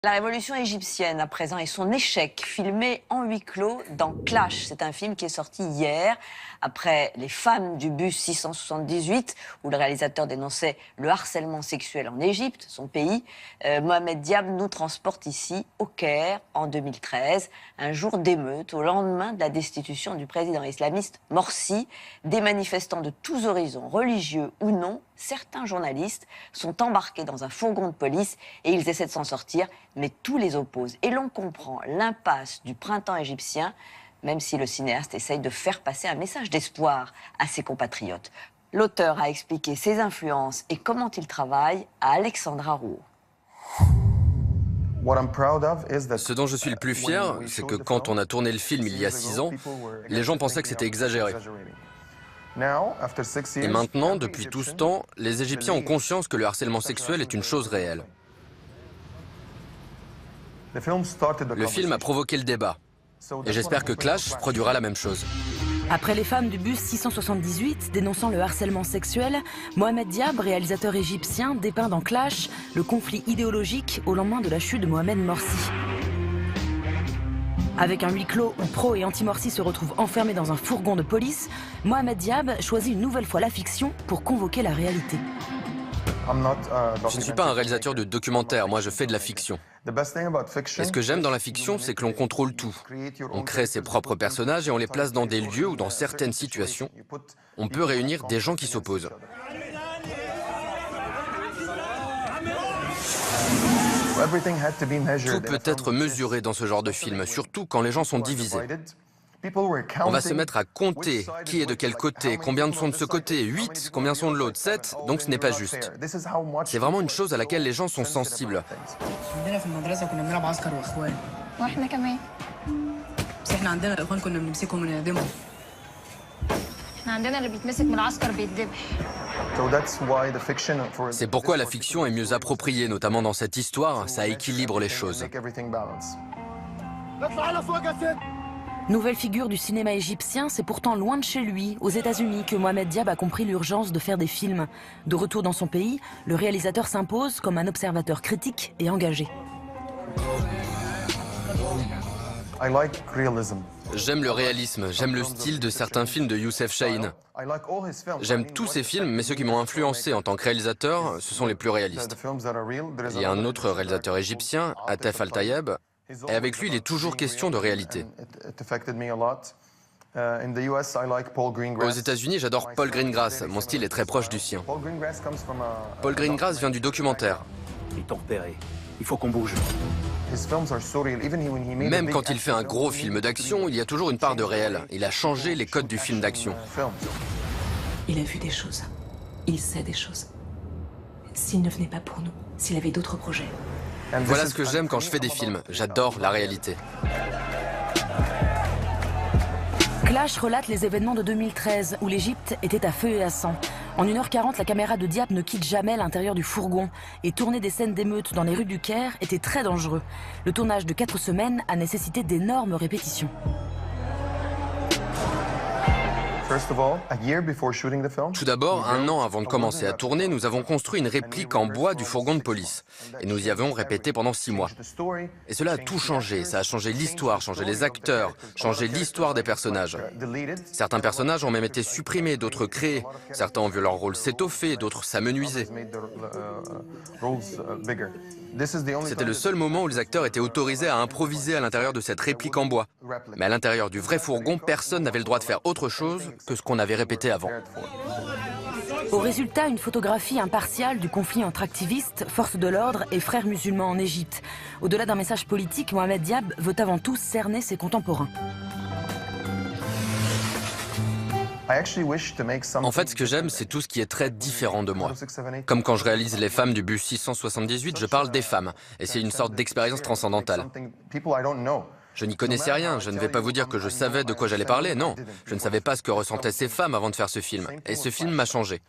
La révolution égyptienne à présent et son échec, filmé en huis clos dans Clash. C'est un film qui est sorti hier, après Les femmes du bus 678, où le réalisateur dénonçait le harcèlement sexuel en Égypte, son pays. Mohamed Diab nous transporte ici, au Caire, en 2013, un jour d'émeute, au lendemain de la destitution du président islamiste Morsi. Des manifestants de tous horizons, religieux ou non, certains journalistes sont embarqués dans un fourgon de police et ils essaient de s'en sortir, mais tout les oppose. Et l'on comprend l'impasse du printemps égyptien, même si le cinéaste essaye de faire passer un message d'espoir à ses compatriotes. L'auteur a expliqué ses influences et comment il travaille à Alexandra Rouault. Ce dont je suis le plus fier, c'est que quand on a tourné le film il y a 6 ans, les gens pensaient que c'était exagéré. Et maintenant, depuis tout ce temps, les Égyptiens ont conscience que le harcèlement sexuel est une chose réelle. Le film a provoqué le débat. Et j'espère que Clash produira la même chose. Après Les femmes du bus 678 dénonçant le harcèlement sexuel, Mohamed Diab, réalisateur égyptien, dépeint dans Clash le conflit idéologique au lendemain de la chute de Mohamed Morsi. Avec un huis clos où pro et anti-Morsi se retrouvent enfermés dans un fourgon de police, Mohamed Diab choisit une nouvelle fois la fiction pour convoquer la réalité. Je ne suis pas un réalisateur de documentaire, moi je fais de la fiction. Et ce que j'aime dans la fiction, c'est que l'on contrôle tout. On crée ses propres personnages et on les place dans des lieux où, dans certaines situations, on peut réunir des gens qui s'opposent. Tout peut être mesuré dans ce genre de film, surtout quand les gens sont divisés. On va se mettre à compter qui est de quel côté, combien sont de ce côté, 8, combien sont de l'autre, 7, donc ce n'est pas juste. C'est vraiment une chose à laquelle les gens sont sensibles. C'est pourquoi la fiction est mieux appropriée, notamment dans cette histoire, ça équilibre les choses. Nouvelle figure du cinéma égyptien, c'est pourtant loin de chez lui, aux États-Unis, que Mohamed Diab a compris l'urgence de faire des films. De retour dans son pays, le réalisateur s'impose comme un observateur critique et engagé. J'aime le réalisme, j'aime le style de certains films de Youssef Chahine. J'aime tous ces films, mais ceux qui m'ont influencé en tant que réalisateur, ce sont les plus réalistes. Il y a un autre réalisateur égyptien, Atef Al-Tayeb, et avec lui, il est toujours question de réalité. Aux États-Unis, j'adore Paul Greengrass. Mon style est très proche du sien. Paul Greengrass vient du documentaire. Ils t'ont repéré. Il faut qu'on bouge. Même quand il fait un gros film d'action, il y a toujours une part de réel. Il a changé les codes du film d'action. Il a vu des choses. Il sait des choses. S'il ne venait pas pour nous, s'il avait d'autres projets. Voilà ce que j'aime quand je fais des films. J'adore la réalité. Clash relate les événements de 2013, où l'Égypte était à feu et à sang. En 1h40, la caméra de Diab ne quitte jamais l'intérieur du fourgon. Et tourner des scènes d'émeute dans les rues du Caire était très dangereux. Le tournage de 4 semaines a nécessité d'énormes répétitions. Tout d'abord, 1 an avant de commencer à tourner, nous avons construit une réplique en bois du fourgon de police. Et nous y avons répété pendant 6 mois. Et cela a tout changé. Ça a changé l'histoire, changé les acteurs, changé l'histoire des personnages. Certains personnages ont même été supprimés, d'autres créés. Certains ont vu leur rôle s'étoffer, d'autres s'amenuiser. C'était le seul moment où les acteurs étaient autorisés à improviser à l'intérieur de cette réplique en bois. Mais à l'intérieur du vrai fourgon, personne n'avait le droit de faire autre chose que ce qu'on avait répété avant. Au résultat, une photographie impartiale du conflit entre activistes, forces de l'ordre et frères musulmans en Égypte. Au-delà d'un message politique, Mohamed Diab veut avant tout cerner ses contemporains. En fait, ce que j'aime, c'est tout ce qui est très différent de moi. Comme quand je réalise Les femmes du bus 678, je parle des femmes. Et c'est une sorte d'expérience transcendantale. Je n'y connaissais rien, je ne vais pas vous dire que je savais de quoi j'allais parler, non. Je ne savais pas ce que ressentaient ces femmes avant de faire ce film. Et ce film m'a changé.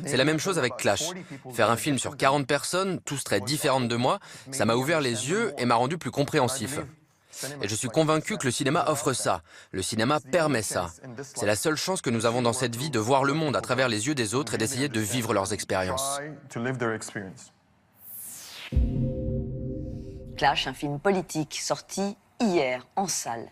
C'est la même chose avec Clash. Faire un film sur 40 personnes, tous très différentes de moi, ça m'a ouvert les yeux et m'a rendu plus compréhensif. Et je suis convaincu que le cinéma offre ça. Le cinéma permet ça. C'est la seule chance que nous avons dans cette vie de voir le monde à travers les yeux des autres et d'essayer de vivre leurs expériences. Clash, un film politique sorti hier en salle.